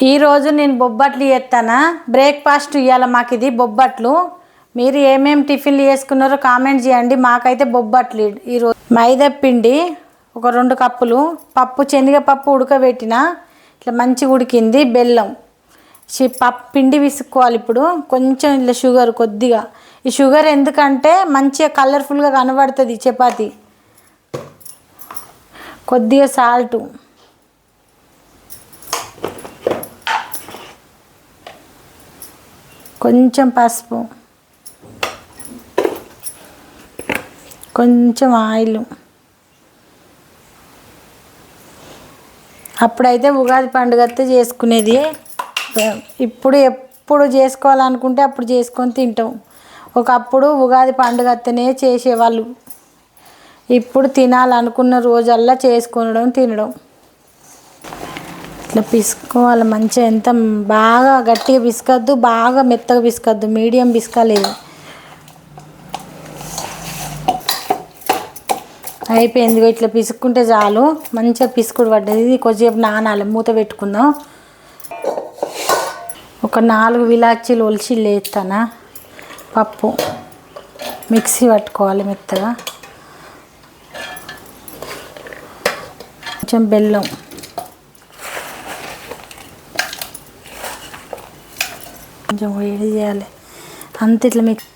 ఈరోజు నేను బొబ్బట్లు చేస్తాను. బ్రేక్ఫాస్ట్ ఇవ్వాలి మాకు. ఇది బొబ్బట్లు. మీరు ఏమేమి టిఫిన్లు చేసుకున్నారో కామెంట్ చేయండి. మాకైతే బొబ్బట్లు ఈరోజు. మైదా పిండి ఒక 2 కప్పులు, పప్పు శనగపప్పు ఉడకబెట్టిన ఇట్లా మంచిగా ఉడికింది. బెల్లం, పప్పు పిండి విసుక్కోవాలి. ఇప్పుడు కొంచెం ఇట్లా షుగర్ కొద్దిగా. ఈ షుగర్ ఎందుకంటే మంచిగా కలర్ఫుల్గా కనబడుతుంది చపాతి. కొద్దిగా సాల్టు, కొంచెం పసుపు, కొంచెం ఆయిల్. అప్పుడైతే ఉగాది పండుగ చేసుకునేది. ఇప్పుడు ఎప్పుడు చేసుకోవాలనుకుంటే అప్పుడు చేసుకొని తింటాం. ఒకప్పుడు ఉగాది పండుగ చేసేవాళ్ళు. ఇప్పుడు తినాలనుకున్న రోజల్లా చేసుకొనడం, తినడం. ఇట్లా పిసుకోవాలి మంచిగా. ఎంత బాగా గట్టిగా పిసకద్దు, బాగా మెత్తగా పిసకద్దు, మీడియం పిసకలేదు. అయిపోయింది. ఇట్లా పిసుక్కుంటే చాలు. మంచిగా పిసుకుడు పడ్డది. ఇది కొద్దిసేపు నానాలి. మూత పెట్టుకుందాం. ఒక 4 విలాచీలు ఒలిచి లేస్తాను. పప్పు మిక్సీ పట్టుకోవాలి మెత్తగా. కొంచెం బెల్లం, కొంచెం వేడి చేయాలి. అంత ఇట్లా మిక్స్.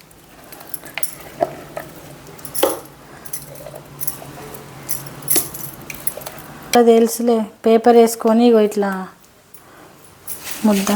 తెలుసులే, పేపర్ వేసుకొని ఇట్లా ముద్ద.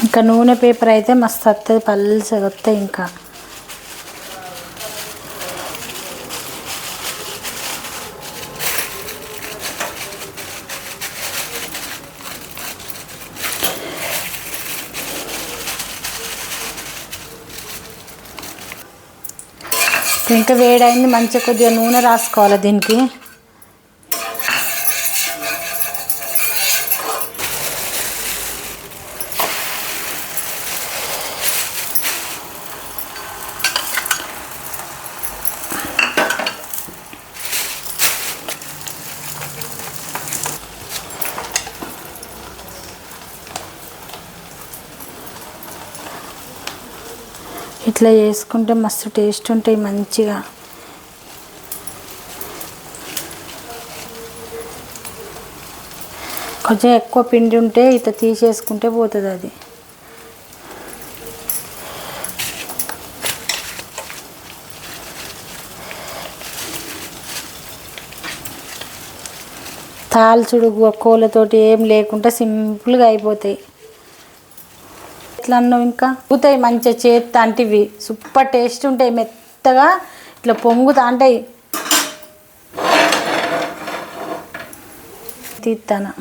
ఇంకా నూనె పేపర్ అయితే మస్తు వస్తుంది, పల్చగా వస్తాయి. ఇంకా ఇంకా వేడైంది. మంచిగా కొద్దిగా నూనె రాసుకోవాలి దీనికి. ఇట్లా చేసుకుంటే మస్తు టేస్ట్ ఉంటాయి మంచిగా. కొంచెం ఎక్కువ పిండి ఉంటే ఇట్లా తీసేసుకుంటే పోతుంది అది. తాల్చుడు కోళ్ళతోటి ఏం లేకుండా సింపుల్గా అయిపోతాయి. ఇట్లా అన్నావు ఇంకా పోతాయి మంచిగా చేత్తా అంటే ఇవి సూపర్ టేస్ట్ ఉంటాయి. మెత్తగా ఇట్లా పొంగుతా ఉంటాయి. తీస్తాను.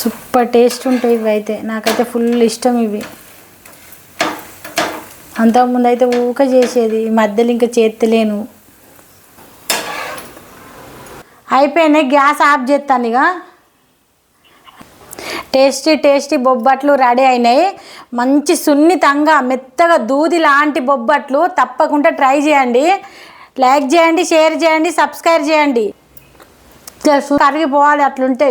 సూపర్ టేస్ట్ ఉంటాయి ఇవి. అయితే నాకైతే ఫుల్ ఇష్టం ఇవి. అంతకుముందు అయితే ఊక చేసేది, ఈ మధ్యలో ఇంకా చేత్తలేను. అయిపోయినాయి. గ్యాస్ ఆఫ్ చేస్తాను ఇక. టేస్టీ టేస్టీ బొబ్బట్లు రెడీ అయినాయి. మంచి సున్నితంగా మెత్తగా దూది లాంటి బొబ్బట్లు. తప్పకుండా ట్రై చేయండి. లైక్ చేయండి, షేర్ చేయండి, సబ్స్క్రైబ్ చేయండి. కరిగిపోవాలి అట్లుంటే.